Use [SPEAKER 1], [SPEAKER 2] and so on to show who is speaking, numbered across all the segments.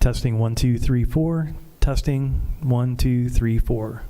[SPEAKER 1] Testing 1, 2, 3, 4. Testing 1, 2, 3, 4.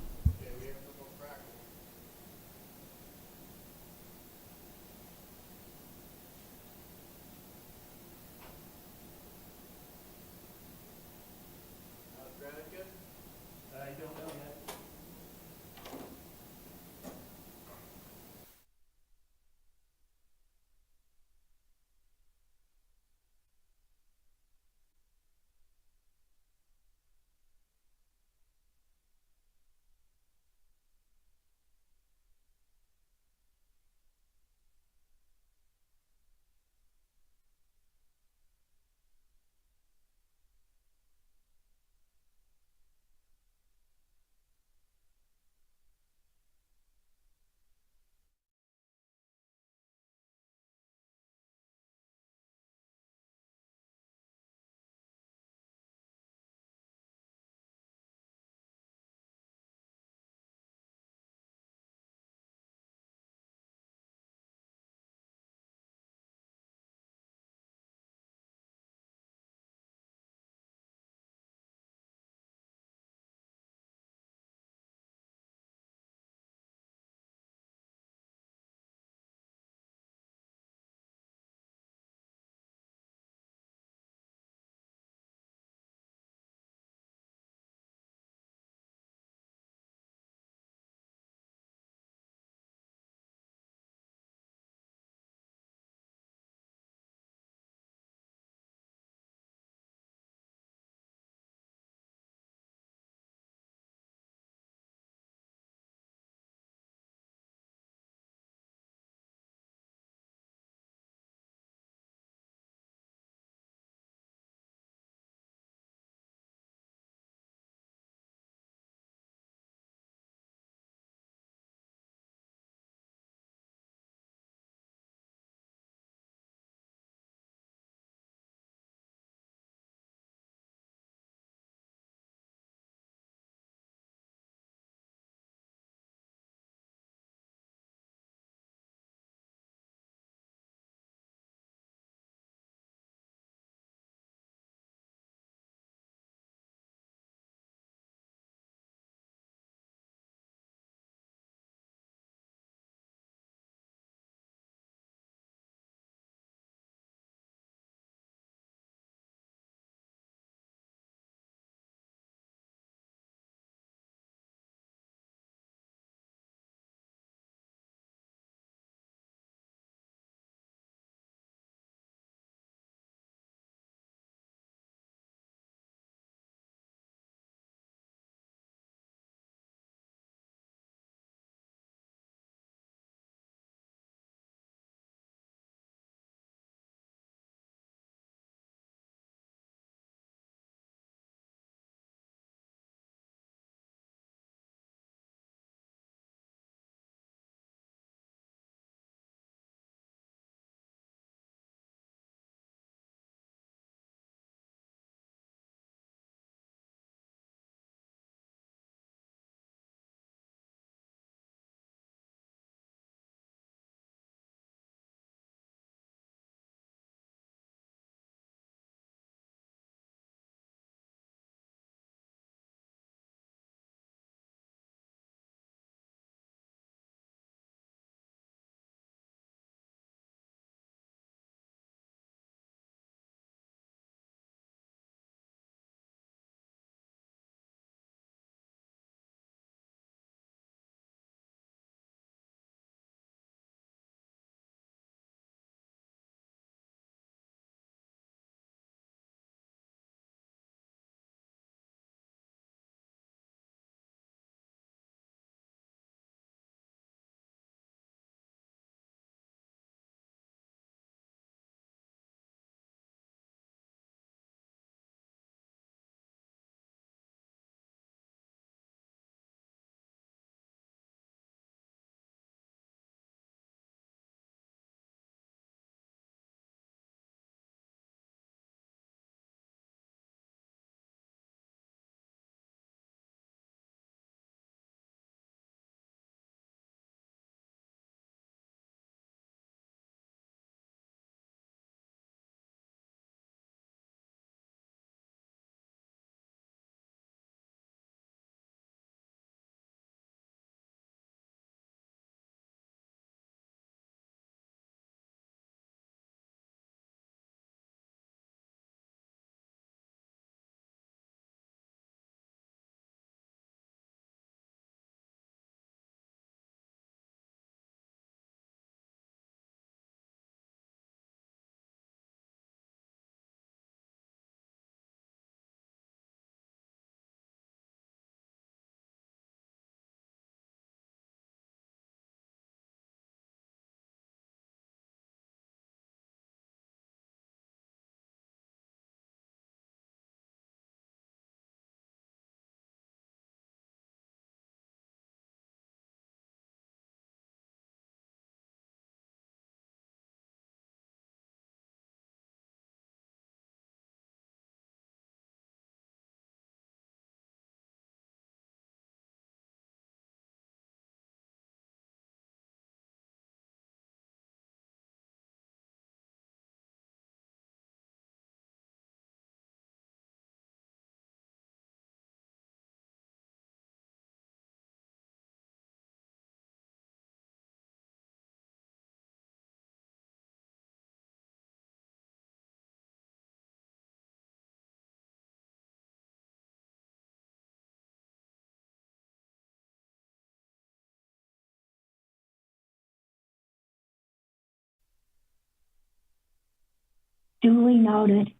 [SPEAKER 2] Duly noted.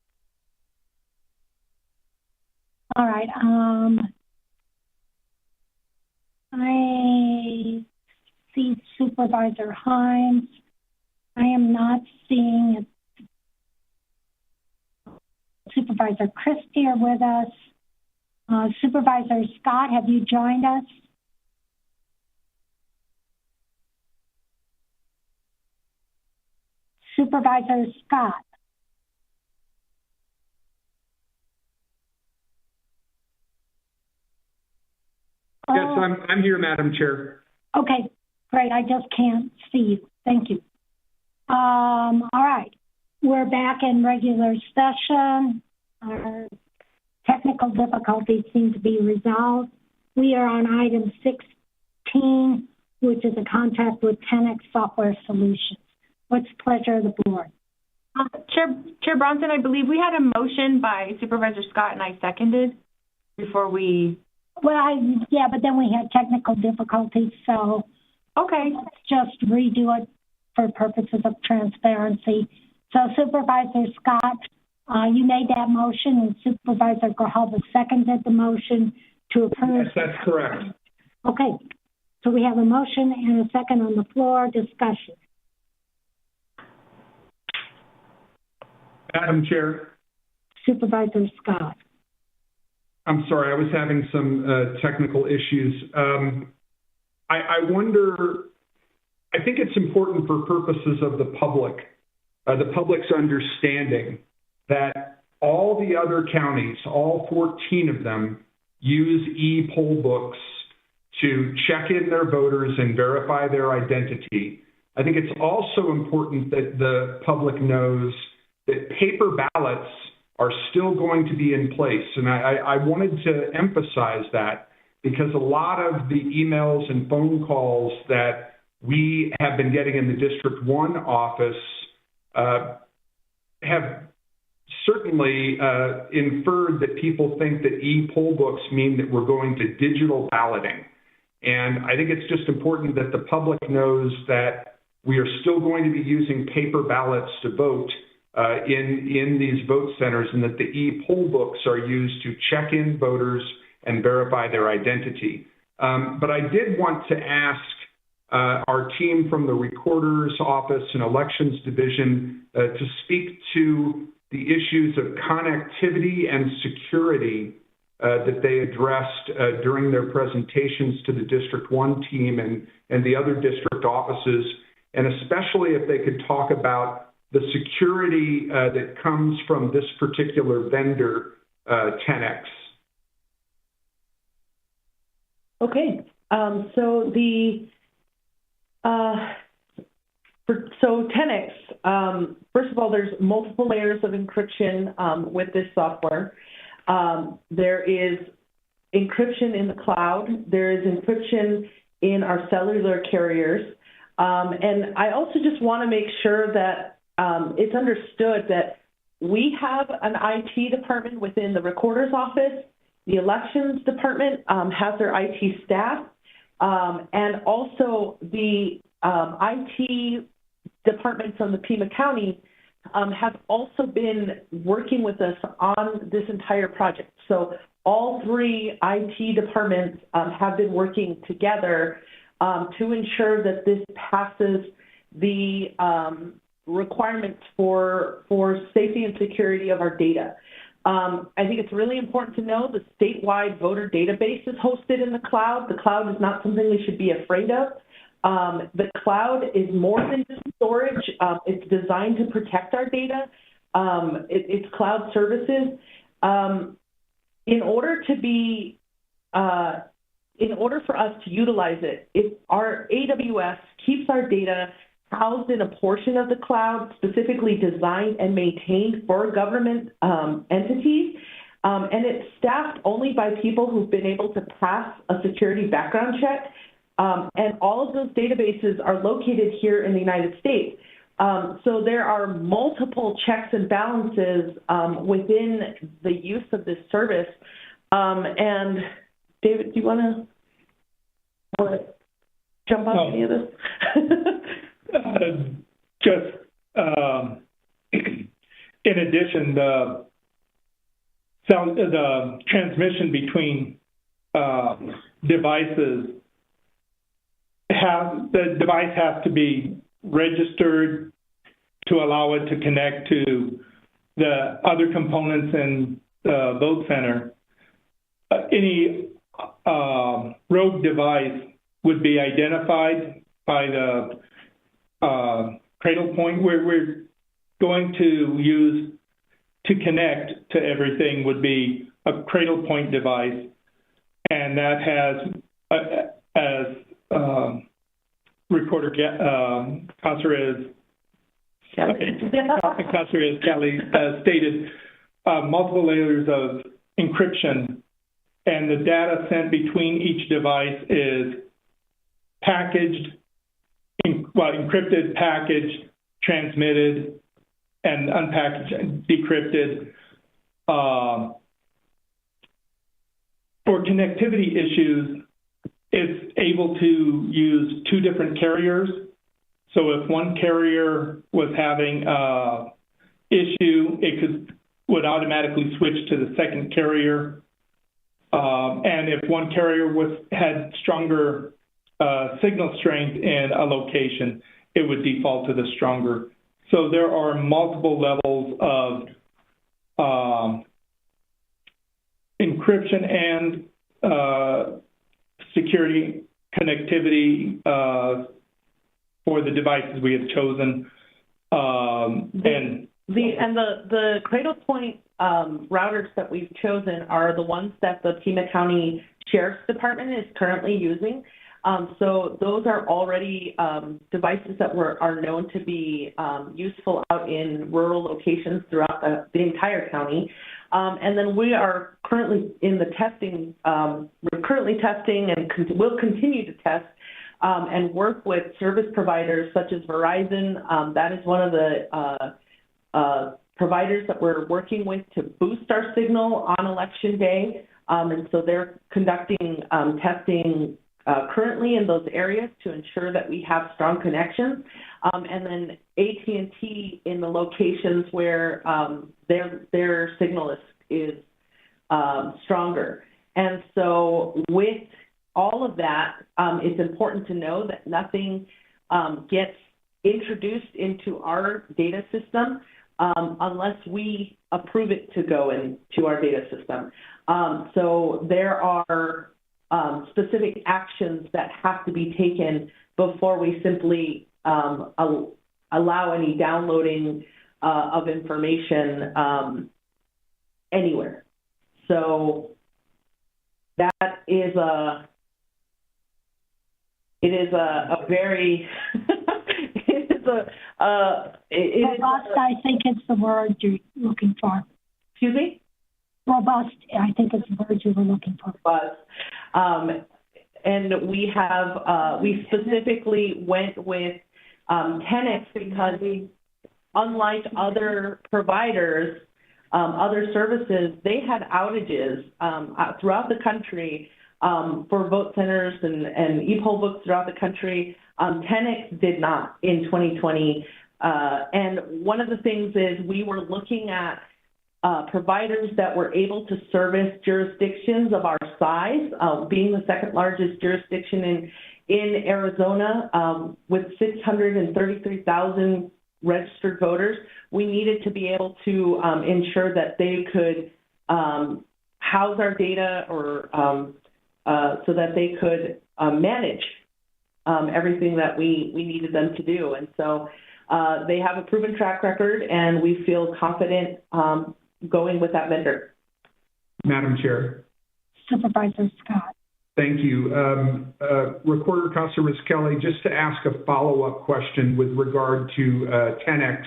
[SPEAKER 2] All right. I see Supervisor Hines. I am not seeing Supervisor Christie are with us. Supervisor Scott, have you joined us? Supervisor Scott.
[SPEAKER 3] Yes, I'm here, Madam Chair.
[SPEAKER 2] Okay, great. I just can't see you. Thank you. All right. We're back in regular session. Our technical difficulties seem to be resolved. We are on item 16, which is a contract with 10X Software Solutions. What's the pleasure of the board?
[SPEAKER 4] Chair Bronson, I believe we had a motion by Supervisor Scott and I seconded before we...
[SPEAKER 2] Well, yeah, but then we had technical difficulties, so
[SPEAKER 4] okay,
[SPEAKER 2] let's just redo it for purposes of transparency. So Supervisor Scott, you made that motion, and Supervisor Grijalva seconded the motion to approve.
[SPEAKER 3] Yes, that's correct.
[SPEAKER 2] Okay, so we have a motion and a second on the floor. Discussion.
[SPEAKER 3] Madam Chair.
[SPEAKER 2] Supervisor Scott.
[SPEAKER 3] I'm sorry, I was having some technical issues. I wonder, I think it's important for purposes of the public's understanding that all the other counties, all 14 of them, use e-poll books to check in their voters and verify their identity. I think it's also important that the public knows that paper ballots are still going to be in place. And I wanted to emphasize that because a lot of the emails and phone calls that we have been getting in the District 1 office have certainly inferred that people think that e-poll books mean that we're going to digital balloting. And I think it's just important that the public knows that we are still going to be using paper ballots to vote in these vote centers, and that the e-poll books are used to check in voters and verify their identity. But I did want to ask our team from the Recorder's Office and Elections Division to speak to the issues of connectivity and security that they addressed during their presentations to the District 1 team and the other district offices, and especially if they could talk about the security that comes from this particular vendor, 10X.
[SPEAKER 5] Okay, so 10X, first of all, there's multiple layers of encryption with this software. There is encryption in the cloud. There is encryption in our cellular carriers. And I also just want to make sure that it's understood that we have an IT department within the Recorder's Office. The Elections Department has their IT staff, and also the IT department from the Pima County have also been working with us on this entire project. So all three IT departments have been working together to ensure that this passes the requirements for safety and security of our data. I think it's really important to know the statewide voter database is hosted in the cloud. The cloud is not something we should be afraid of. The cloud is more than just storage. It's designed to protect our data. It's cloud services. In order for us to utilize it, if our AWS keeps our data housed in a portion of the cloud specifically designed and maintained for government entities, and it's staffed only by people who've been able to pass a security background check, and all of those databases are located here in the United States. So there are multiple checks and balances within the use of this service. And David, do you want to jump on any of this?
[SPEAKER 6] in addition, the transmission between devices, the device has to be registered to allow it to connect to the other components in the vote center. Any rogue device would be identified by the cradle point. We're going to use to connect to everything would be a cradle point device, and that has, as Recorder Caceres Kelly stated, multiple layers of encryption, and the data sent between each device is packaged, encrypted, packaged, transmitted, and unpackaged and decrypted. For connectivity issues, it's able to use 2 different carriers. So if one carrier was having an issue, it would automatically switch to the second carrier. And if one carrier had stronger signal strength in a location, it would default to the stronger. So there are multiple levels of encryption and security connectivity for the devices we have chosen.
[SPEAKER 5] The Cradle Point routers that we've chosen are the ones that the Pima County Sheriff's Department is currently using. So those are already devices that are known to be useful out in rural locations throughout the entire county. And then we are currently in the testing, we're currently testing and will continue to test and work with service providers such as Verizon. That is one of the providers that we're working with to boost our signal on election day. And so they're conducting testing currently in those areas to ensure that we have strong connections. And then AT&T in the locations where their signal is stronger. And so with all of that, it's important to know that nothing gets introduced into our data system unless we approve it to go into our data system. So there are specific actions that have to be taken before we simply allow any downloading of information anywhere. So that is a very
[SPEAKER 2] robust, I think it's the word you're looking for.
[SPEAKER 5] Excuse me?
[SPEAKER 2] Robust, I think it's the word you were looking for.
[SPEAKER 5] And we have, we specifically went with Tenix because unlike other providers, other services, they had outages throughout the country for vote centers and e-poll books throughout the country. Tenix did not in 2020. And one of the things is we were looking at providers that were able to service jurisdictions of our size, being the second largest jurisdiction in Arizona with 633,000 registered voters. We needed to be able to ensure that they could house our data or so that they could manage everything that we needed them to do. And so they have a proven track record, and we feel confident going with that vendor.
[SPEAKER 3] Madam Chair.
[SPEAKER 2] Supervisor Scott.
[SPEAKER 3] Thank you. Recorder Caceres Kelly, just to ask a follow-up question with regard to Tenix,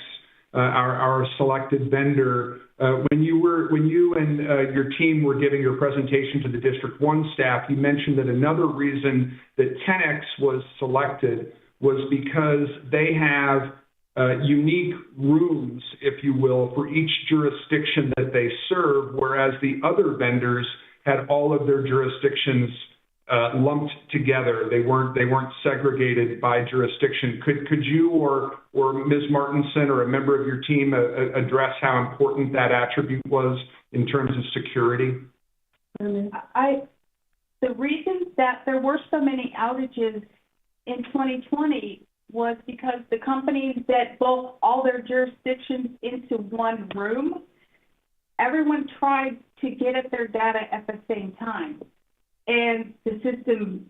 [SPEAKER 3] our selected vendor. When you and your team were giving your presentation to the District 1 staff, you mentioned that another reason that Tenix was selected was because they have unique rooms, if you will, for each jurisdiction that they serve, whereas the other vendors had all of their jurisdictions lumped together. They weren't segregated by jurisdiction. Could you or Ms. Martinson or a member of your team address how important that attribute was in terms of security?
[SPEAKER 7] The reason that there were so many outages in 2020 was because the companies that bulk all their jurisdictions into one room, everyone tried to get at their data at the same time. And the system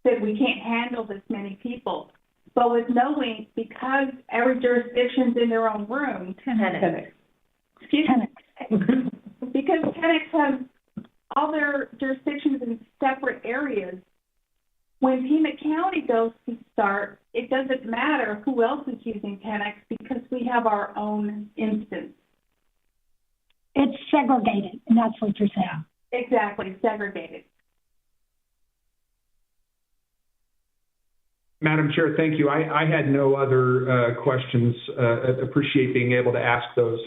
[SPEAKER 7] said we can't handle this many people. But with no link, because every jurisdiction's in their own room, because Tenex has all their jurisdictions in separate areas, when Pima County goes to start, it doesn't matter who else is using Tenex because we have our own instance.
[SPEAKER 2] It's segregated, and that's what you're saying.
[SPEAKER 7] Exactly, segregated.
[SPEAKER 3] Madam Chair, thank you. I had no other questions. Appreciate being able to ask those.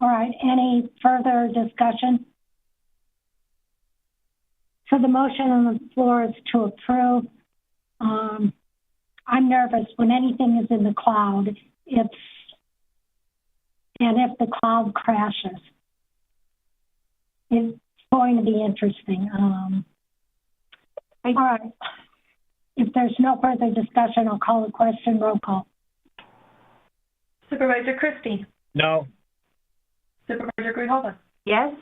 [SPEAKER 2] All right, any further discussion? So the motion on the floor is to approve. I'm nervous when anything is in the cloud. And if the cloud crashes, it's going to be interesting. All right. If there's no further discussion, I'll call the question. Roll call.
[SPEAKER 7] Supervisor Christie?
[SPEAKER 8] No.
[SPEAKER 7] Supervisor Grijalva?
[SPEAKER 4] Yes?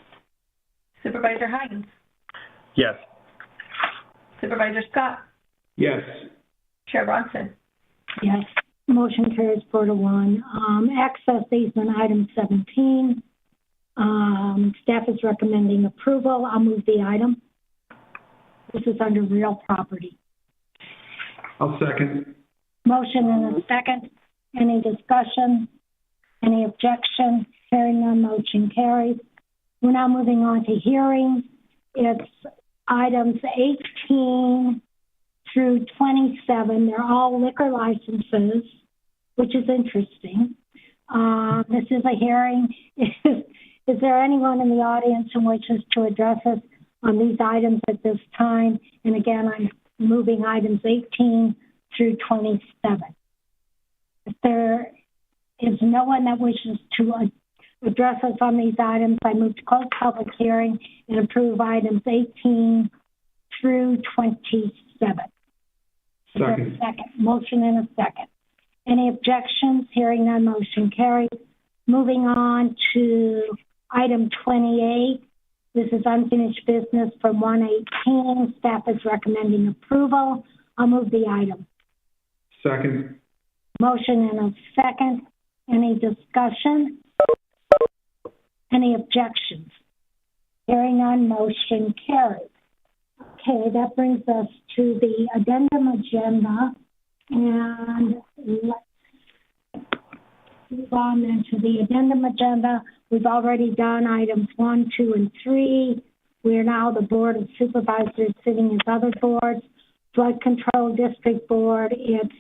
[SPEAKER 7] Supervisor Hines?
[SPEAKER 8] Yes.
[SPEAKER 7] Supervisor Scott?
[SPEAKER 3] Yes.
[SPEAKER 7] Chair Bronson?
[SPEAKER 2] Yes. Motion carries 4-1. Access easement item 17. Staff is recommending approval. I'll move the item. This is under real property.
[SPEAKER 3] I'll second.
[SPEAKER 2] Motion and a second. Any discussion? Any objection? Hearing none, motion carries. We're now moving on to hearings. It's items 18 through 27. They're all liquor licenses, which is interesting. This is a hearing. Is there anyone in the audience who wishes to address us on these items at this time? And again, I'm moving items 18 through 27. If there is no one that wishes to address us on these items, I move to close public hearing and approve items 18 through 27.
[SPEAKER 3] Second.
[SPEAKER 2] Motion and a second. Any objections? Hearing none, motion carries. Moving on to item 28. This is unfinished business from 118. Staff is recommending approval. I'll move the item.
[SPEAKER 3] Second.
[SPEAKER 2] Motion and a second. Any discussion? Any objections? Hearing none, motion carries. Okay, that brings us to the addendum agenda. And let's move on then to the addendum agenda. We've already done items 1, 2, and 3. We are now the Board of Supervisors sitting as other boards. Flood Control District Board, it's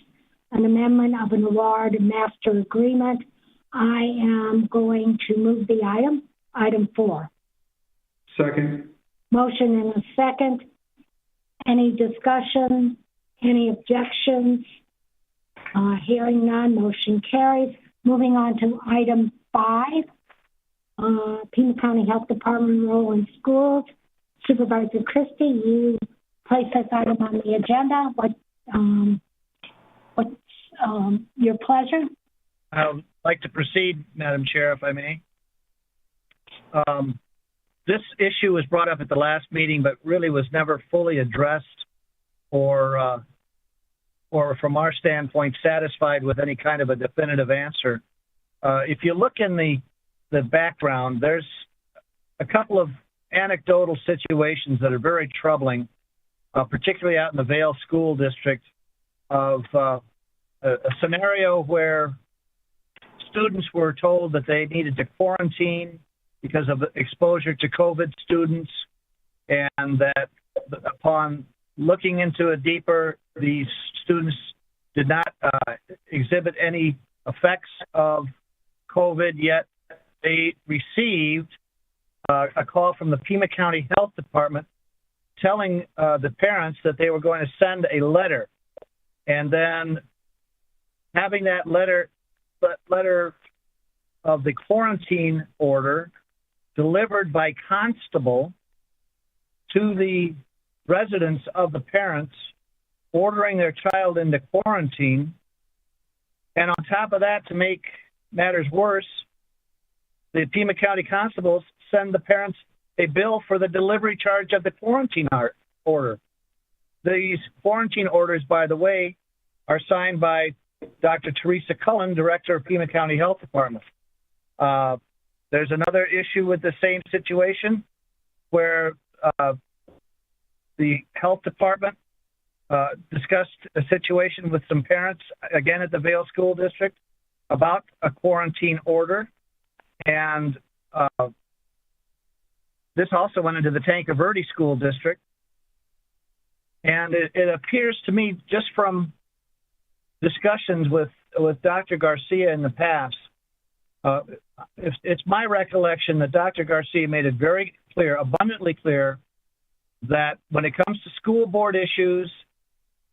[SPEAKER 2] an amendment of an award and master agreement. I am going to move the item 4.
[SPEAKER 3] Second.
[SPEAKER 2] Motion and a second. Any discussion? Any objections? Hearing none, motion carries. Moving on to item 5. Pima County Health Department role in schools. Supervisor Christie, you place this item on the agenda. What's your pleasure?
[SPEAKER 8] I'd like to proceed, Madam Chair, if I may. This issue was brought up at the last meeting, but really was never fully addressed or from our standpoint, satisfied with any kind of a definitive answer. If you look in the background, there's a couple of anecdotal situations that are very troubling, particularly out in the Vail School District, of a scenario where students were told that they needed to quarantine because of exposure to COVID students, and that upon looking into it deeper, these students did not exhibit any effects of COVID, yet they received a call from the Pima County Health Department telling the parents that they were going to send a letter, and then having that letter of the quarantine order delivered by constable to the residence of the parents, ordering their child into quarantine. And on top of that, to make matters worse, the Pima County constables send the parents a bill for the delivery charge of the quarantine order. These quarantine orders, by the way, are signed by Dr. Teresa Cullen, Director of Pima County Health Department. There's another issue with the same situation where the health department discussed a situation with some parents, again at the Vail School District, about a quarantine order. And this also went into the Tanca Verde School District. And it appears to me, just from discussions with Dr. Garcia in the past, it's my recollection that Dr. Garcia made it very clear, abundantly clear, that when it comes to school board issues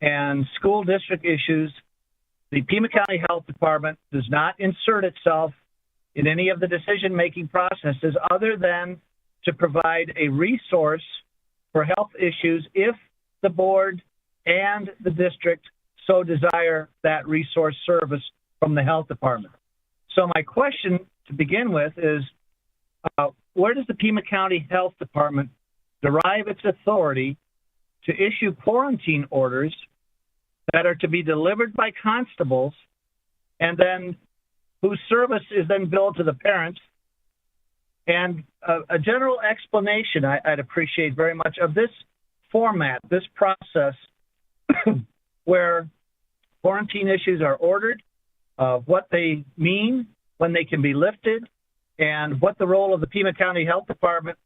[SPEAKER 8] and school district issues, the Pima County Health Department does not insert itself in any of the decision-making processes other than to provide a resource for health issues if the board and the district so desire that resource service from the health department. So my question to begin with is, where does the Pima County Health Department derive its authority to issue quarantine orders that are to be delivered by constables and then whose service is then billed to the parents? And a general explanation I'd appreciate very much of this format, this process where quarantine issues are ordered, what they mean, when they can be lifted, and what the role of the Pima County Health Department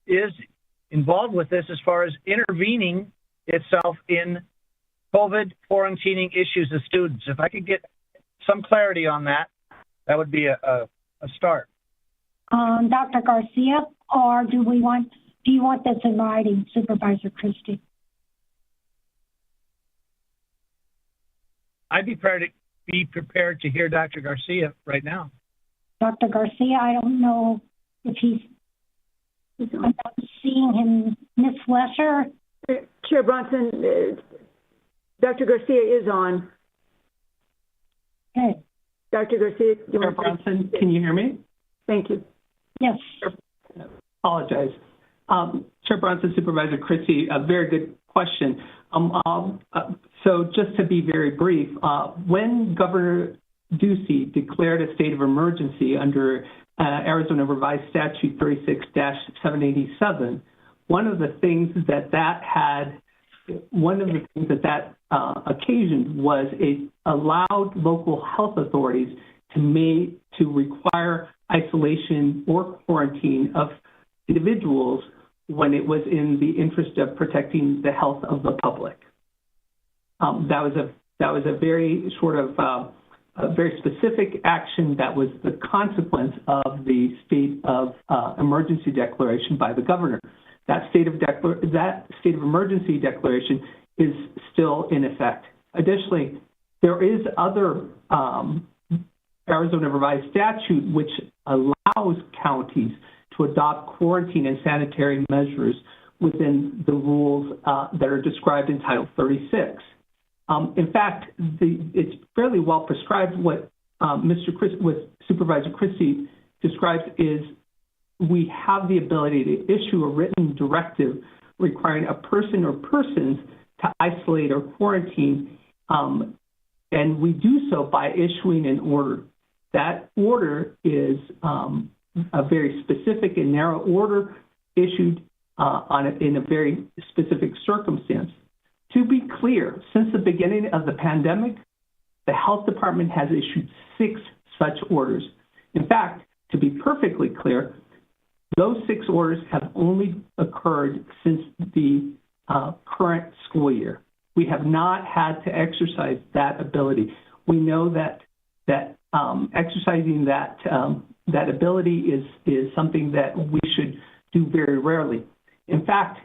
[SPEAKER 8] is involved with this as far as intervening itself in COVID quarantining issues of students. If I could get some clarity on that, that would be a start.
[SPEAKER 2] Dr. Garcia, or do you want this in writing, Supervisor Christie?
[SPEAKER 8] I'd be prepared to hear Dr. Garcia right now.
[SPEAKER 2] Dr. Garcia, I don't know if I'm not seeing him. Ms. Lesher?
[SPEAKER 9] Chair Bronson, Dr. Garcia is on.
[SPEAKER 2] Okay.
[SPEAKER 9] Dr. Garcia,
[SPEAKER 10] Chair Bronson, can you hear me?
[SPEAKER 9] Thank you.
[SPEAKER 2] Yes.
[SPEAKER 10] Apologize. Chair Bronson, Supervisor Christie, a very good question. So just to be very brief, when Governor Ducey declared a state of emergency under Arizona Revised Statute 36-787, one of the things that occasioned was it allowed local health authorities to require isolation or quarantine of individuals when it was in the interest of protecting the health of the public. That was a very sort of a very specific action that was the consequence of the state of emergency declaration by the governor. That state of emergency declaration is still in effect. Additionally, there is other Arizona Revised Statute which allows counties to adopt quarantine and sanitary measures within the rules that are described in Title 36. In fact, it's fairly well prescribed. What Supervisor Christie describes is we have the ability to issue a written directive requiring a person or persons to isolate or quarantine, and we do so by issuing an order. That order is a very specific and narrow order issued in a very specific circumstance. To be clear, since the beginning of the pandemic, the health department has issued 6 such orders. In fact, to be perfectly clear, those 6 orders have only occurred since the current school year. We have not had to exercise that ability. We know that exercising that ability is something that we should do very rarely. In fact,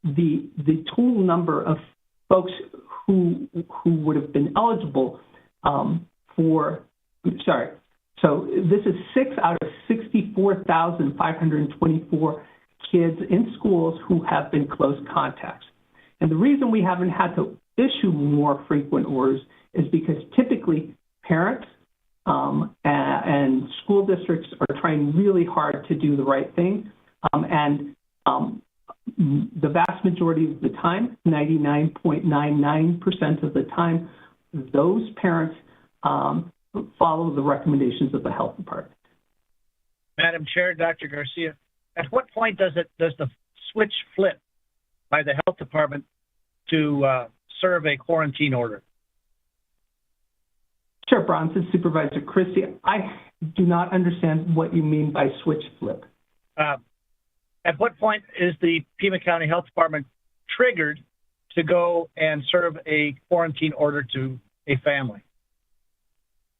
[SPEAKER 10] the total number of folks who would have been eligible so this is 6 out of 64,524 kids in schools who have been close contacts. And the reason we haven't had to issue more frequent orders is because typically parents and school districts are trying really hard to do the right thing. The vast majority of the time, 99.99% of the time, those parents follow the recommendations of the health department.
[SPEAKER 8] Madam Chair, Dr. Garcia, at what point does the switch flip by the health department to serve a quarantine order?
[SPEAKER 10] Chair Bronson, Supervisor Christie, I do not understand what you mean by switch flip.
[SPEAKER 8] At what point is the Pima County Health Department triggered to go and serve a quarantine order to a family?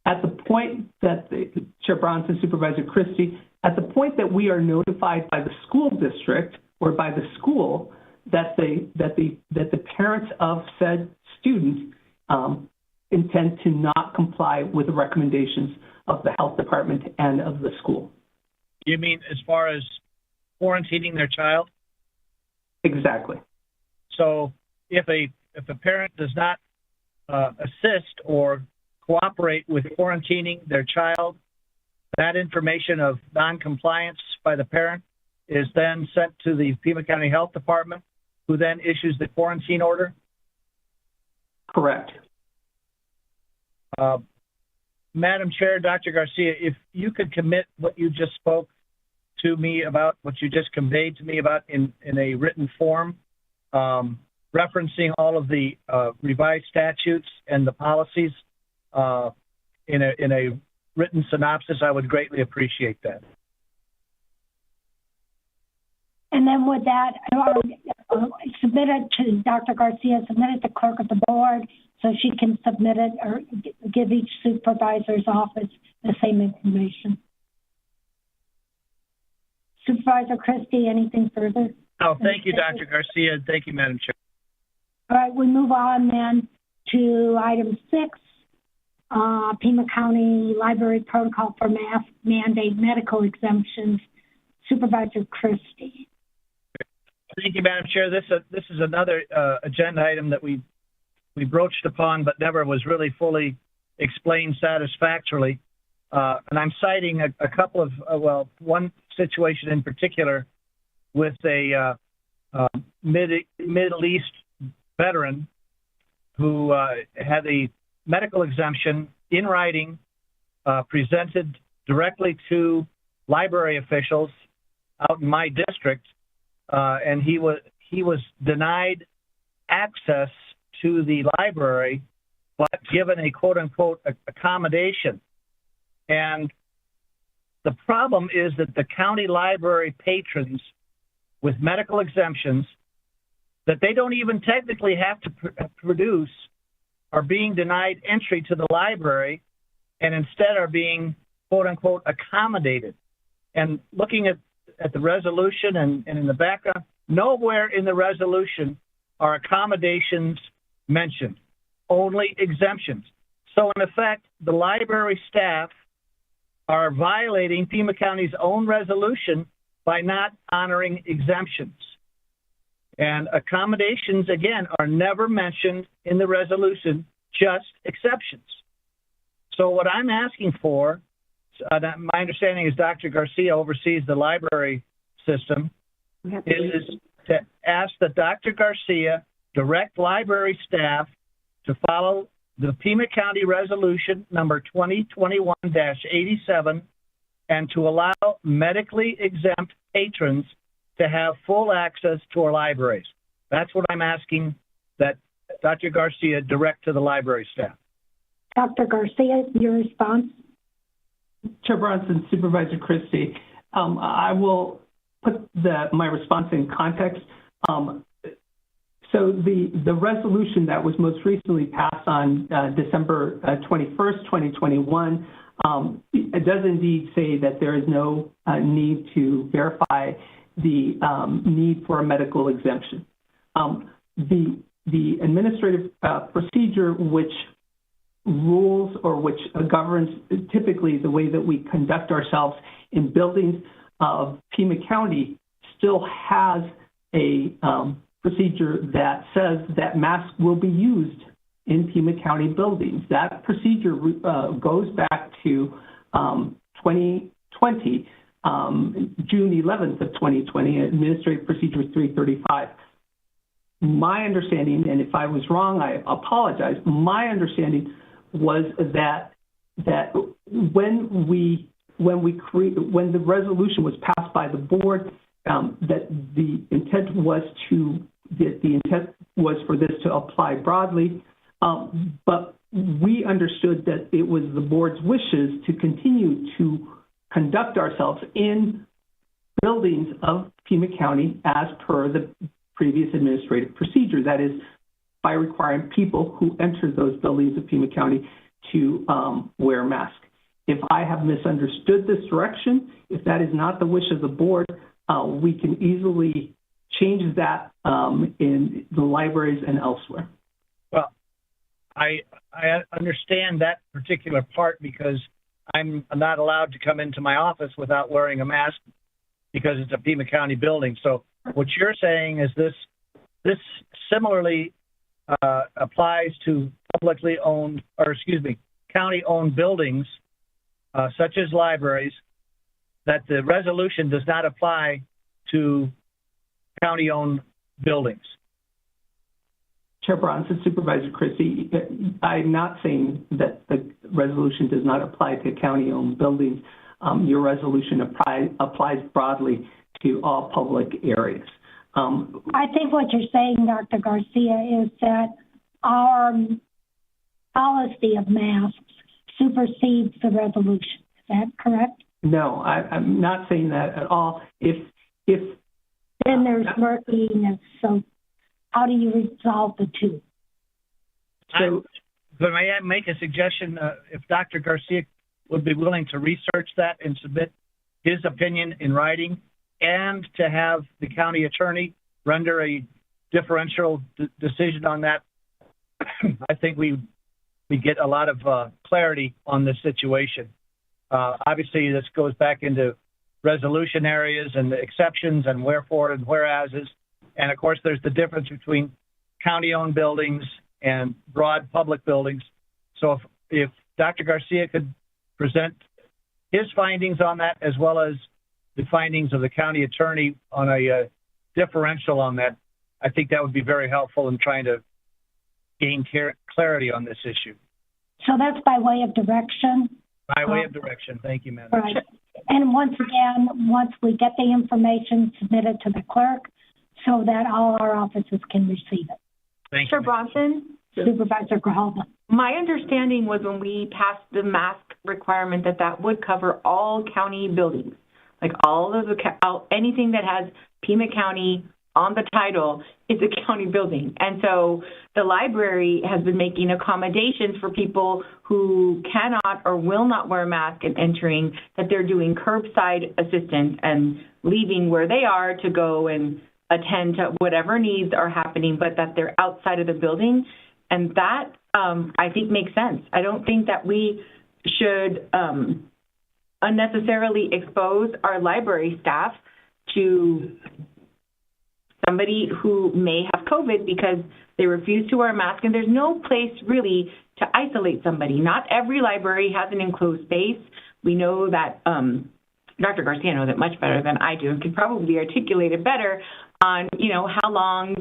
[SPEAKER 10] At the point that Chair Bronson, Supervisor Christie, at the point that we are notified by the school district or by the school that the parents of said student intend to not comply with the recommendations of the health department and of the school.
[SPEAKER 8] You mean as far as quarantining their child?
[SPEAKER 10] Exactly.
[SPEAKER 8] So if a parent does not assist or cooperate with quarantining their child, that information of noncompliance by the parent is then sent to the Pima County Health Department, who then issues the quarantine order?
[SPEAKER 10] Correct.
[SPEAKER 8] Madam Chair, Dr. Garcia, if you could commit what you just spoke to me about, what you just conveyed to me about in a written form, referencing all of the revised statutes and the policies in a written synopsis, I would greatly appreciate that.
[SPEAKER 2] And then with that, submit it to Dr. Garcia, submit it to clerk of the board so she can submit it or give each supervisor's office the same information. Supervisor Christie, anything further?
[SPEAKER 8] Oh, thank you, Dr. Garcia. Thank you, Madam Chair.
[SPEAKER 2] All right, we move on then to item 6, Pima County Library Protocol for Mask Mandate Medical Exemptions. Supervisor Christie.
[SPEAKER 8] Thank you, Madam Chair. This is another agenda item that we broached upon, but never was really fully explained satisfactorily. And I'm citing a couple of, one situation in particular with a Middle East veteran who had a medical exemption in writing presented directly to library officials out in my district, and he was denied access to the library, but given a quote-unquote accommodation. And the problem is that the county library patrons with medical exemptions that they don't even technically have to produce are being denied entry to the library and instead are being quote-unquote accommodated. And looking at the resolution and in the background, nowhere in the resolution are accommodations mentioned, only exemptions. So in effect, the library staff are violating Pima County's own resolution by not honoring exemptions. And accommodations, again, are never mentioned in the resolution, just exceptions. So what I'm asking for, my understanding is Dr. Garcia oversees the library system, is to ask that Dr. Garcia direct library staff to follow the Pima County Resolution number 2021-87 and to allow medically exempt patrons to have full access to our libraries. That's what I'm asking that Dr. Garcia direct to the library staff.
[SPEAKER 2] Dr. Garcia, your response?
[SPEAKER 10] Chair Bronson, Supervisor Christie, I will put my response in context. So the resolution that was most recently passed on December 21st, 2021, it does indeed say that there is no need to verify the need for a medical exemption. The administrative procedure which rules or which governs typically the way that we conduct ourselves in buildings of Pima County still has a procedure that says that masks will be used in Pima County buildings. That procedure goes back to 2020, June 11th of 2020, Administrative Procedure 335. My understanding, and if I was wrong, I apologize. My understanding was that when the resolution was passed by the board, that the intent was for this to apply broadly, but we understood that it was the board's wishes to continue to conduct ourselves in buildings of Pima County as per the previous administrative procedure. That is, by requiring people who enter those buildings of Pima County to wear masks. If I have misunderstood this direction, if that is not the wish of the board, we can easily change that in the libraries and elsewhere.
[SPEAKER 8] Well, I understand that particular part because I'm not allowed to come into my office without wearing a mask because it's a Pima County building. So what you're saying is this similarly applies to county-owned buildings such as libraries, that the resolution does not apply to county-owned buildings.
[SPEAKER 10] Chair Bronson, Supervisor Christie, I'm not saying that the resolution does not apply to county-owned buildings. Your resolution applies broadly to all public areas.
[SPEAKER 2] I think what you're saying, Dr. Garcia, is that our policy of masks supersedes the resolution. Is that correct?
[SPEAKER 10] No, I'm not saying that at all.
[SPEAKER 2] Then there's murkiness. So how do you resolve the two?
[SPEAKER 8] But may I make a suggestion? If Dr. Garcia would be willing to research that and submit his opinion in writing, and to have the county attorney render a differential decision on that, I think we get a lot of clarity on this situation. Obviously, this goes back into resolution areas and the exceptions and wherefore and whereases. And, of course, there's the difference between county-owned buildings and broad public buildings. So if Dr. Garcia could present his findings on that, as well as the findings of the county attorney on a differential on that, I think that would be very helpful in trying to gain clarity on this issue.
[SPEAKER 2] So that's by way of direction?
[SPEAKER 8] By way of direction. Thank you, Madam
[SPEAKER 2] Right.
[SPEAKER 8] Chair.
[SPEAKER 2] And once again, once we get the information, submit it to the clerk so that all our offices can receive it.
[SPEAKER 8] Thank
[SPEAKER 4] Chair
[SPEAKER 8] you.
[SPEAKER 4] Bronson,
[SPEAKER 2] Supervisor Grijalva.
[SPEAKER 4] my understanding was when we passed the mask requirement that would cover all county buildings, like all of anything that has Pima County on the title is a county building. And so the library has been making accommodations for people who cannot or will not wear a mask and entering, that they're doing curbside assistance and leaving where they are to go and attend to whatever needs are happening, but that they're outside of the building. And that, I think, makes sense. I don't think that we should unnecessarily expose our library staff to somebody who may have COVID because they refuse to wear a mask, and there's no place really to isolate somebody. Not every library has an enclosed space. We know that Dr. Garcia knows it much better than I do and could probably articulate it better on, how long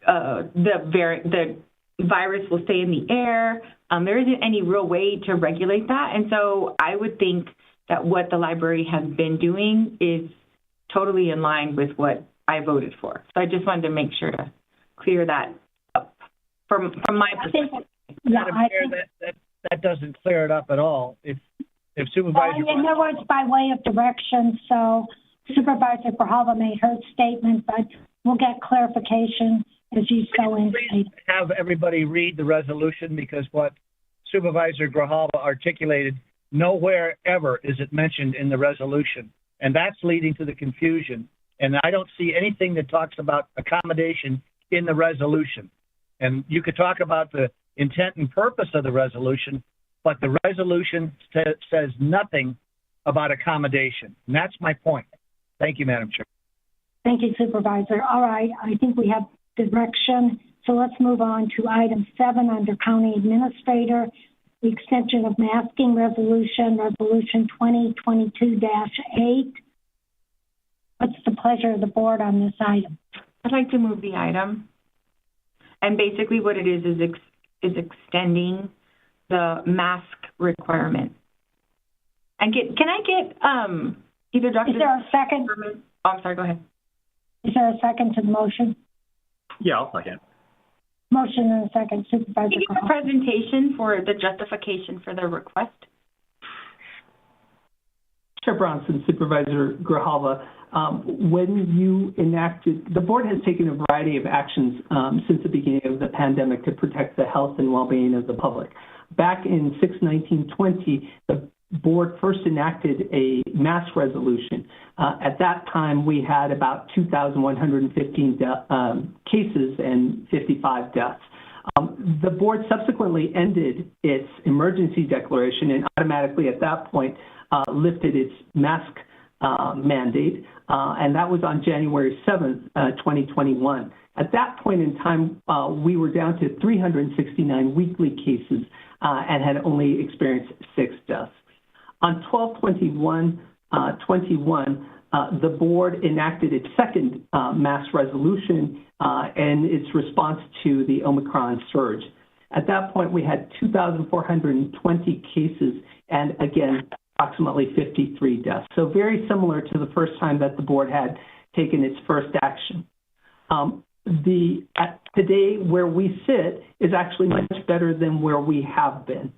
[SPEAKER 4] the virus will stay in the air. There isn't any real way to regulate that. And so I would think that what the library has been doing is totally in line with what I voted for. So I just wanted to make sure to clear that up from my perspective.
[SPEAKER 8] Madam Chair, that doesn't clear it up at all. If Supervisor...
[SPEAKER 2] In other words, by way of direction, so Supervisor Grijalva made her statement, but we'll get clarification as you so indicate.
[SPEAKER 8] Please have everybody read the resolution, because what Supervisor Grijalva articulated, nowhere ever is it mentioned in the resolution. And that's leading to the confusion. And I don't see anything that talks about accommodation in the resolution. And you could talk about the intent and purpose of the resolution, but the resolution says nothing about accommodation. And that's my point. Thank you, Madam Chair.
[SPEAKER 2] Thank you, Supervisor. All right, I think we have direction. So let's move on to item 7 under County Administrator, the extension of masking resolution, Resolution 2022-8. What's the pleasure of the board on this item?
[SPEAKER 4] I'd like to move the item. And basically what it is extending the mask requirement. And can I get either Dr.
[SPEAKER 2] Is there a second?
[SPEAKER 4] Oh, I'm sorry, go ahead.
[SPEAKER 2] Is there a second to the motion?
[SPEAKER 11] Yeah, I'll second.
[SPEAKER 2] Motion and a second, Supervisor.
[SPEAKER 4] Can you give a presentation for the justification for the request?
[SPEAKER 10] Chair Bronson, Supervisor Grijalva, when you enacted, the board has taken a variety of actions since the beginning of the pandemic to protect the health and well-being of the public. Back in 6/19/20, the board first enacted a mask resolution. At that time, we had about 2,115 cases and 55 deaths. The board subsequently ended its emergency declaration and automatically at that point lifted its mask mandate, and that was on January 7th, 2021. At that point in time, we were down to 369 weekly cases and had only experienced 6 deaths. On 12/21/21, the board enacted its second mask resolution and its response to the Omicron surge. At that point, we had 2,420 cases and, again, approximately 53 deaths. So very similar to the first time that the board had taken its first action. Today, where we sit is actually much better than where we have been.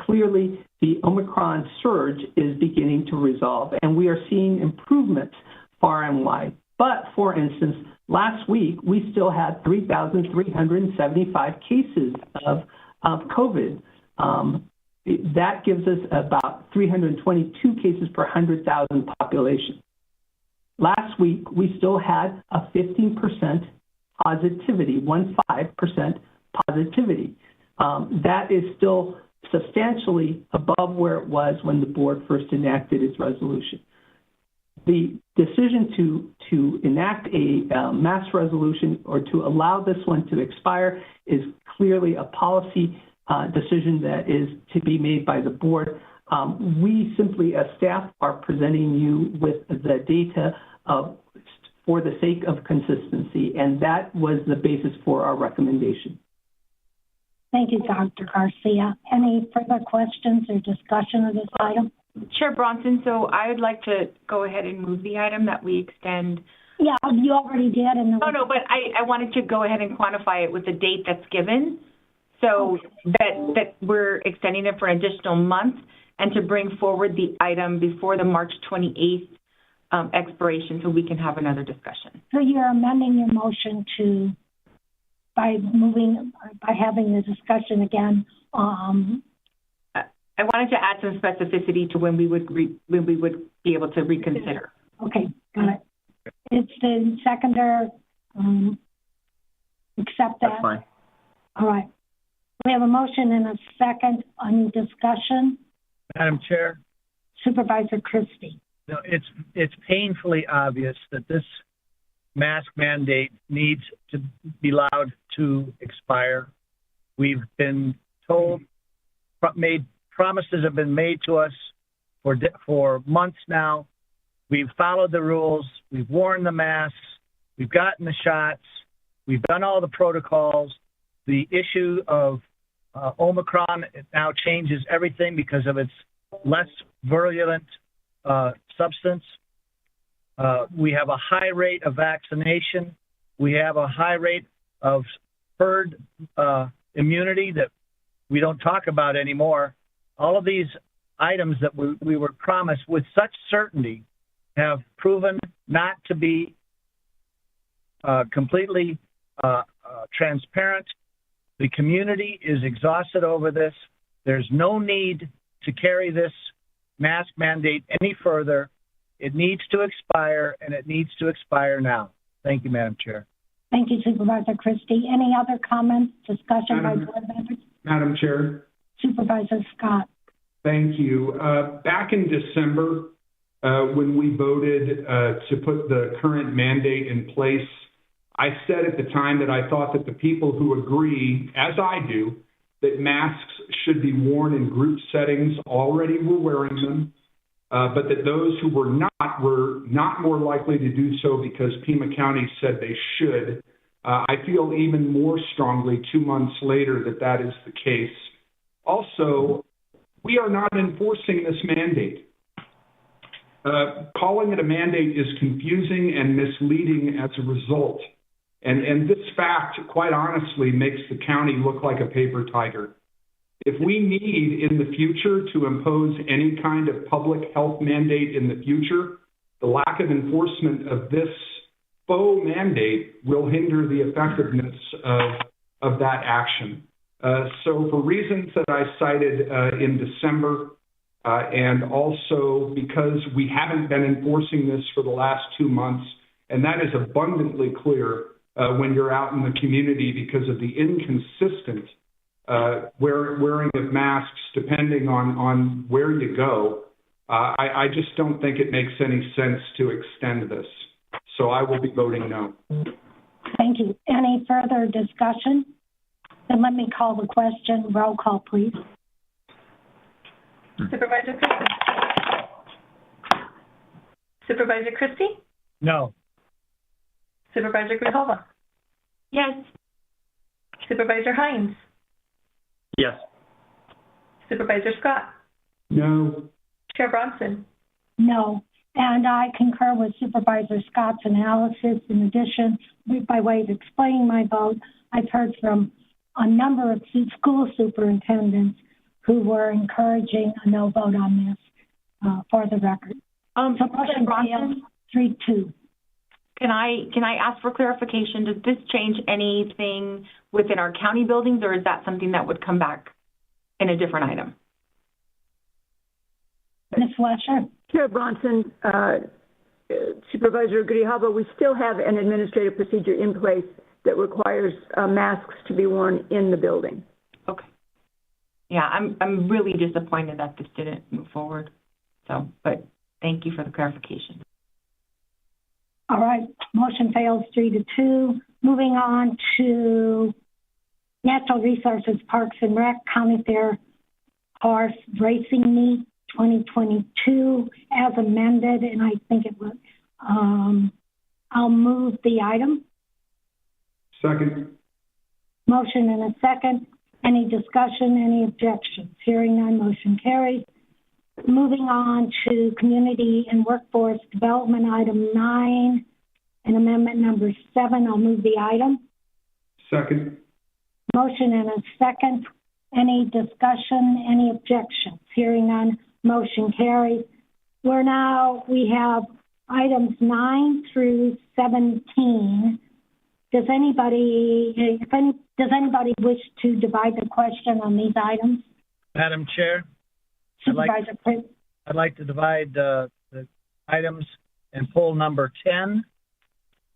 [SPEAKER 10] Clearly, the Omicron surge is beginning to resolve, and we are seeing improvements far and wide. But, for instance, last week, we still had 3,375 cases of COVID. That gives us about 322 cases per 100,000 population. Last week, we still had a 15% positivity, 15% positivity. That is still substantially above where it was when the board first enacted its resolution. The decision to enact a mass resolution or to allow this one to expire is clearly a policy decision that is to be made by the board. We simply, as staff, are presenting you with the data for the sake of consistency, and that was the basis for our recommendation.
[SPEAKER 2] Thank you, Dr. Garcia. Any further questions or discussion of this item?
[SPEAKER 4] Chair Bronson, so I would like to go ahead and move the item that we extend.
[SPEAKER 2] Yeah, you already did. And
[SPEAKER 4] no, but I wanted to go ahead and quantify it with the date that's given, so that we're extending it for an additional month and to bring forward the item before the March 28th expiration so we can have another discussion.
[SPEAKER 2] So you're amending your motion by having the discussion again.
[SPEAKER 4] I wanted to add some specificity to when we would be able to reconsider.
[SPEAKER 2] Okay, got it. It's the seconder. Accept that.
[SPEAKER 11] That's fine.
[SPEAKER 2] All right. We have a motion and a second. Any discussion?
[SPEAKER 8] Madam Chair?
[SPEAKER 2] Supervisor Christie.
[SPEAKER 8] No, it's painfully obvious that this mask mandate needs to be allowed to expire. We've been told, promises have been made to us for months now. We've followed the rules. We've worn the masks. We've gotten the shots. We've done all the protocols. The issue of Omicron now changes everything because of its less virulent substance. We have a high rate of vaccination. We have a high rate of herd immunity that we don't talk about anymore. All of these items that we were promised with such certainty have proven not to be completely transparent. The community is exhausted over this. There's no need to carry this mask mandate any further. It needs to expire, and it needs to expire now. Thank you, Madam Chair.
[SPEAKER 2] Thank you, Supervisor Christie. Any other comments, discussion by board members?
[SPEAKER 3] Madam Chair.
[SPEAKER 2] Supervisor Scott.
[SPEAKER 3] Thank you. Back in December, when we voted to put the current mandate in place, I said at the time that I thought that the people who agree, as I do, that masks should be worn in group settings already were wearing them, but that those who were not more likely to do so because Pima County said they should. I feel even more strongly 2 months later that that is the case. Also, we are not enforcing this mandate. Calling it a mandate is confusing and misleading as a result. And this fact, quite honestly, makes the county look like a paper tiger. If we need in the future to impose any kind of public health mandate in the future, the lack of enforcement of this faux mandate will hinder the effectiveness of that action. So for reasons that I cited in December, and also because we haven't been enforcing this for the last 2 months, and that is abundantly clear when you're out in the community because of the inconsistent wearing of masks depending on where you go, I just don't think it makes any sense to extend this. So I will be voting no.
[SPEAKER 2] Thank you. Any further discussion? Then let me call the question. Roll call, please.
[SPEAKER 4] Supervisor Christie? Supervisor Christie?
[SPEAKER 8] No.
[SPEAKER 4] Supervisor Grijalva? Yes. Supervisor Hines?
[SPEAKER 6] Yes.
[SPEAKER 4] Supervisor Scott?
[SPEAKER 3] No.
[SPEAKER 4] Chair Bronson?
[SPEAKER 2] No. And I concur with Supervisor Scott's analysis. In addition, by way of explaining my vote, I've heard from a number of school superintendents who were encouraging a no vote on this for the record. So motion fails 3-2.
[SPEAKER 4] Can I ask for clarification? Does this change anything within our county buildings, or is that something that would come back in a different item?
[SPEAKER 2] Ms. Fletcher?
[SPEAKER 9] Chair Bronson, Supervisor Grijalva, we still have an administrative procedure in place that requires masks to be worn in the building.
[SPEAKER 4] Okay. Yeah, I'm really disappointed that this didn't move forward. So, but thank you for the clarification.
[SPEAKER 2] All right, motion fails 3-2. Moving on to Natural Resources, Parks and Rec, County Fair Horse Racing Meet 2022 as amended, and I think it was, I'll move the item.
[SPEAKER 3] Second.
[SPEAKER 2] Motion and a second. Any discussion, any objections? Hearing none, motion carries. Moving on to Community and Workforce Development, item 9, and amendment number 7. I'll move the item. Second. Motion and a second. Any discussion, any objections? Hearing none, motion carries. We have items 9 through 17. Does anybody wish to divide the question on these items?
[SPEAKER 8] Madam Chair,
[SPEAKER 2] Supervisor Prince.
[SPEAKER 8] I'd like to divide the items and pull number 10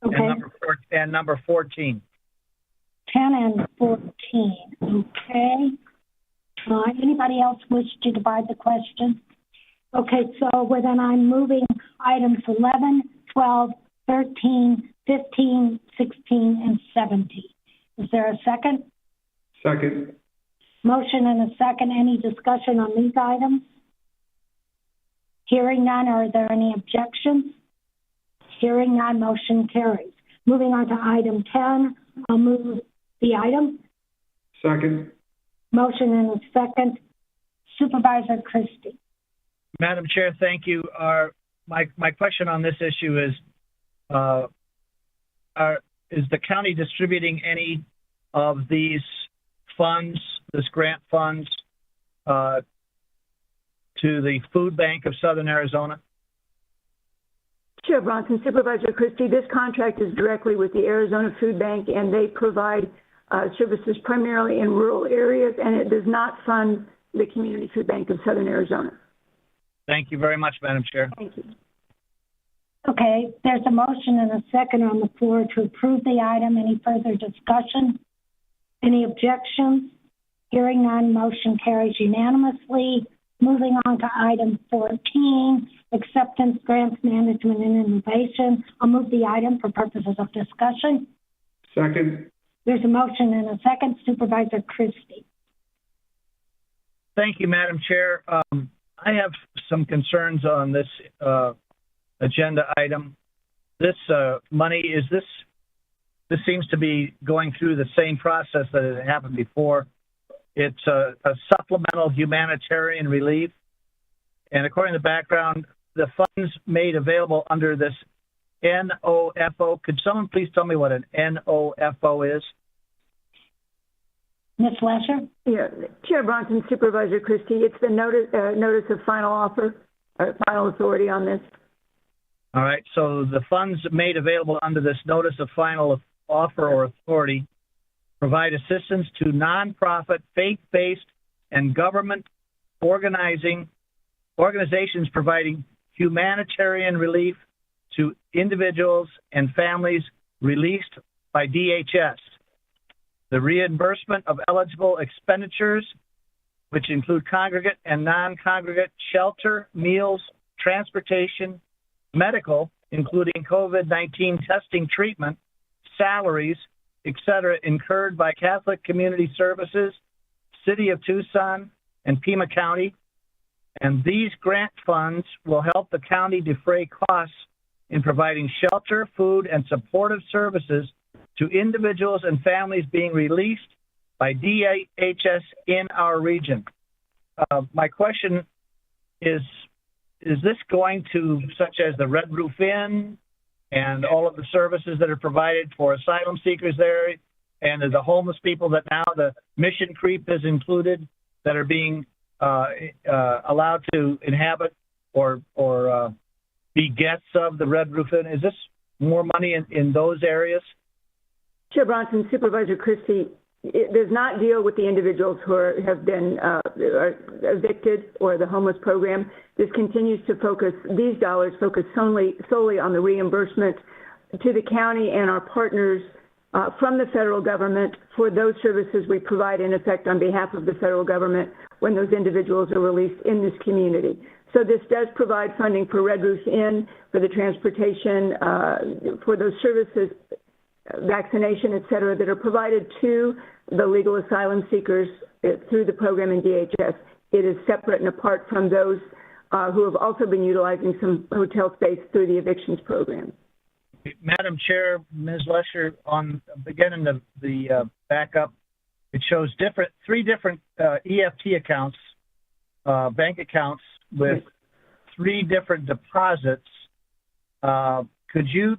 [SPEAKER 8] and number 14.
[SPEAKER 2] 10 and 14. Okay. Anybody else wish to divide the question? Okay, so then I'm moving items 11, 12, 13, 15, 16, and 17. Is there a second?
[SPEAKER 3] Second.
[SPEAKER 2] Motion and a second. Any discussion on these items? Hearing none, are there any objections? Hearing none, motion carries. Moving on to item 10, I'll move the item.
[SPEAKER 3] Second.
[SPEAKER 2] Motion and a second. Supervisor Christie.
[SPEAKER 8] Madam Chair, thank you. My question on this issue is the county distributing any of these funds, this grant funds, to the Food Bank of Southern Arizona?
[SPEAKER 9] Chair Bronson, Supervisor Christie, this contract is directly with the Arizona Food Bank, and they provide services primarily in rural areas, and it does not fund the Community Food Bank of Southern Arizona.
[SPEAKER 8] Thank you very much, Madam Chair.
[SPEAKER 9] Thank you.
[SPEAKER 2] Okay, there's a motion and a second on the floor to approve the item. Any further discussion? Any objections? Hearing none, motion carries unanimously. Moving on to item 14, acceptance, grants, management, and innovation. I'll move the item for purposes of discussion.
[SPEAKER 3] Second.
[SPEAKER 2] There's a motion and a second. Supervisor Christie.
[SPEAKER 8] Thank you, Madam Chair. I have some concerns on this agenda item. This money, this seems to be going through the same process that had happened before. It's a supplemental humanitarian relief. And according to the background, the funds made available under this NOFO. Could someone please tell me what an NOFO is?
[SPEAKER 2] Ms. Lesher?
[SPEAKER 9] Yeah, Chair Bronson, Supervisor Christie, it's the notice of final offer, or final authority on this.
[SPEAKER 8] All right, so the funds made available under this notice of final offer or authority provide assistance to nonprofit, faith-based, and government organizations providing humanitarian relief to individuals and families released by DHS. The reimbursement of eligible expenditures, which include congregate and non-congregate shelter, meals, transportation, medical, including COVID-19 testing treatment, salaries, etc., incurred by Catholic Community Services, City of Tucson, and Pima County. And these grant funds will help the county defray costs in providing shelter, food, and supportive services to individuals and families being released by DHS in our region. My question is this going to, such as the Red Roof Inn and all of the services that are provided for asylum seekers there, and the homeless people that now the mission creep is included, that are being allowed to inhabit or be guests of the Red Roof Inn? Is this more money in those areas?
[SPEAKER 9] Chair Bronson, Supervisor Christie, it does not deal with the individuals who have been evicted or the homeless program. This continues to focus, these dollars focus solely on the reimbursement to the county and our partners from the federal government for those services we provide in effect on behalf of the federal government when those individuals are released in this community. So this does provide funding for Red Roof Inn, for the transportation, for those services, vaccination, et cetera, that are provided to the legal asylum seekers through the program in DHS. It is separate and apart from those who have also been utilizing some hotel space through the evictions program.
[SPEAKER 8] Madam Chair, Ms. Lesher, on beginning the backup, it shows three different EFT accounts, bank accounts with three different deposits. Could you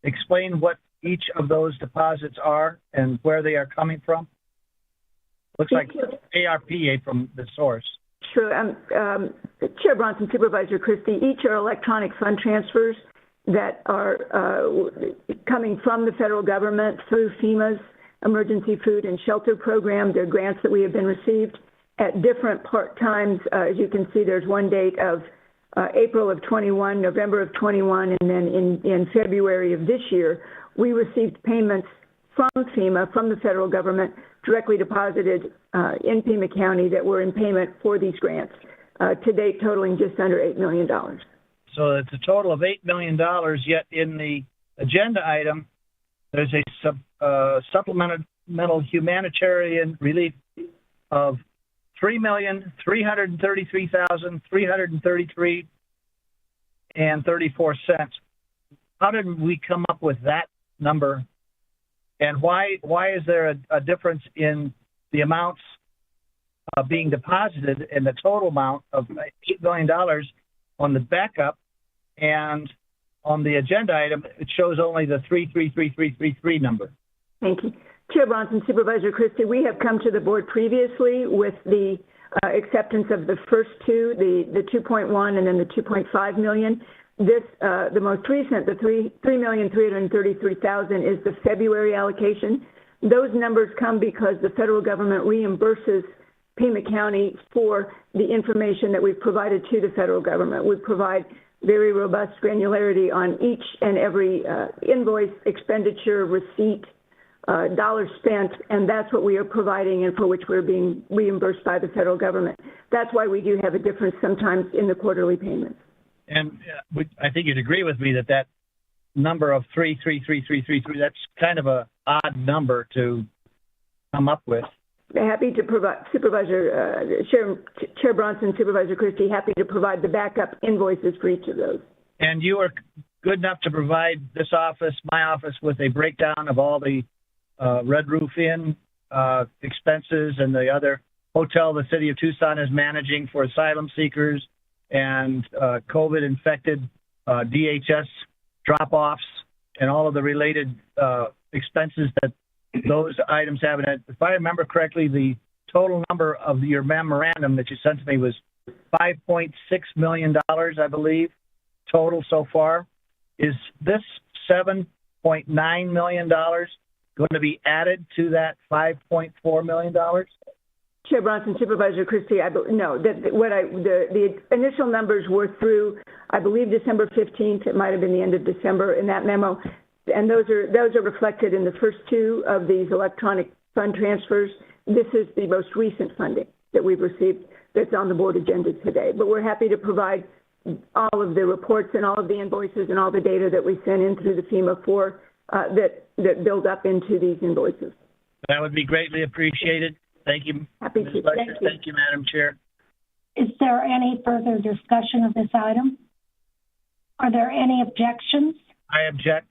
[SPEAKER 8] explain what each of those deposits are and where they are coming from? Looks like ARPA from the source.
[SPEAKER 9] Sure. Chair Bronson, Supervisor Christie, each are electronic fund transfers that are coming from the federal government through FEMA's Emergency Food and Shelter Program. They're grants that we have been received at different times. As you can see, there's one date of April of 21, November of 21, and then in February of this year, we received payments from FEMA, from the federal government, directly deposited in Pima County that were in payment for these grants, to date totaling just under $8 million.
[SPEAKER 8] So it's a total of $8 million, yet in the agenda item, there's a supplemental humanitarian relief of $3,333,333.34. How did we come up with that number? And why is there a difference in the amounts being deposited in the total amount of $8 million on the backup, and on the agenda item, it shows only the 333,333 number?
[SPEAKER 9] Thank you. Chair Bronson, Supervisor Christie, we have come to the board previously with the acceptance of the first two, the 2.1 and then the 2.5 million. This, the most recent, the 3,333,000 is the February allocation. Those numbers come because the federal government reimburses Pima County for the information that we've provided to the federal government. We provide very robust granularity on each and every invoice, expenditure, receipt, dollars spent, and that's what we are providing and for which we're being reimbursed by the federal government. That's why we do have a difference sometimes in the quarterly payments.
[SPEAKER 8] And I think you'd agree with me that that number of 33333, that's kind of a odd number to come up with.
[SPEAKER 9] Happy to provide, Chair Bronson, Supervisor Christie, happy to provide the backup invoices for each of those.
[SPEAKER 8] And you are good enough to provide this office, my office, with a breakdown of all the Red Roof Inn expenses and the other hotel the city of Tucson is managing for asylum seekers and COVID-infected DHS drop-offs and all of the related expenses that those items have. And if I remember correctly, the total number of your memorandum that you sent to me was $5.6 million, I believe, total so far. Is this $7.9 million going to be added to that $5.4 million?
[SPEAKER 9] Chair Bronson, Supervisor Christie, no. The initial numbers were through, I believe, December 15th. It might have been the end of December in that memo. And those are reflected in the first two of these electronic fund transfers. This is the most recent funding that we've received that's on the board agenda today. But we're happy to provide all of the reports and all of the invoices and all the data that we send in through the FEMA for that build up into these invoices.
[SPEAKER 8] That would be greatly appreciated. Thank you.
[SPEAKER 9] Happy to.
[SPEAKER 8] Thank you, Madam Chair.
[SPEAKER 2] Is there any further discussion of this item? Are there any objections?
[SPEAKER 8] I object.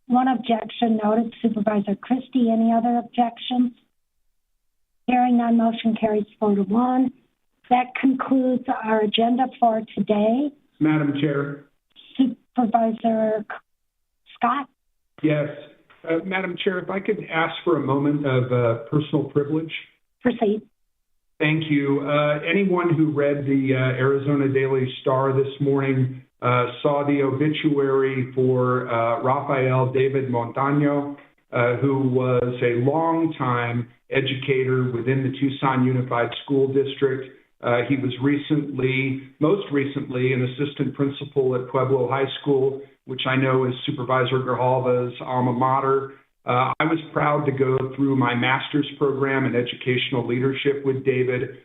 [SPEAKER 2] One objection noted. Supervisor Christie, any other objections? Hearing none, motion carries 4-1. That concludes our agenda for today.
[SPEAKER 3] Madam Chair.
[SPEAKER 2] Supervisor Scott?
[SPEAKER 3] Yes. Madam Chair, if I could ask for a moment of personal privilege.
[SPEAKER 2] Proceed.
[SPEAKER 3] Thank you. Anyone who read the Arizona Daily Star this morning saw the obituary for Rafael David Montaño, who was a longtime educator within the Tucson Unified School District. He was most recently, an assistant principal at Pueblo High School, which I know is Supervisor Grijalva's alma mater. I was proud to go through my master's program in educational leadership with David.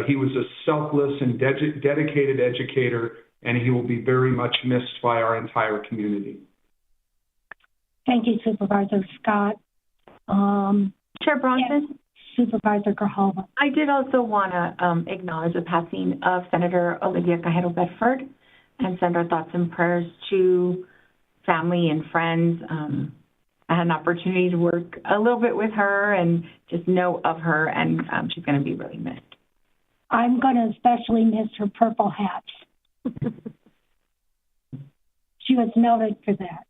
[SPEAKER 3] He was a selfless and dedicated educator, and he will be very much missed by our entire community.
[SPEAKER 2] Thank you, Supervisor Scott.
[SPEAKER 4] Chair Bronson?
[SPEAKER 2] Yes. Supervisor Grijalva.
[SPEAKER 4] I did also want to acknowledge the passing of Senator Olivia Cajero Bedford and send our thoughts and prayers to family and friends. I had an opportunity to work a little bit with her and just know of her, and she's going to be really missed.
[SPEAKER 2] I'm going to especially miss her purple hats. She was noted for that.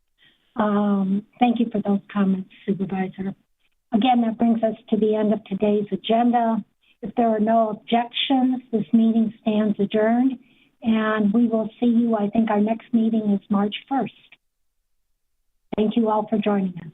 [SPEAKER 2] Thank you for those comments, Supervisor. Again, that brings us to the end of today's agenda. If there are no objections, this meeting stands adjourned, and we will see you. I think our next meeting is March 1st. Thank you all for joining us.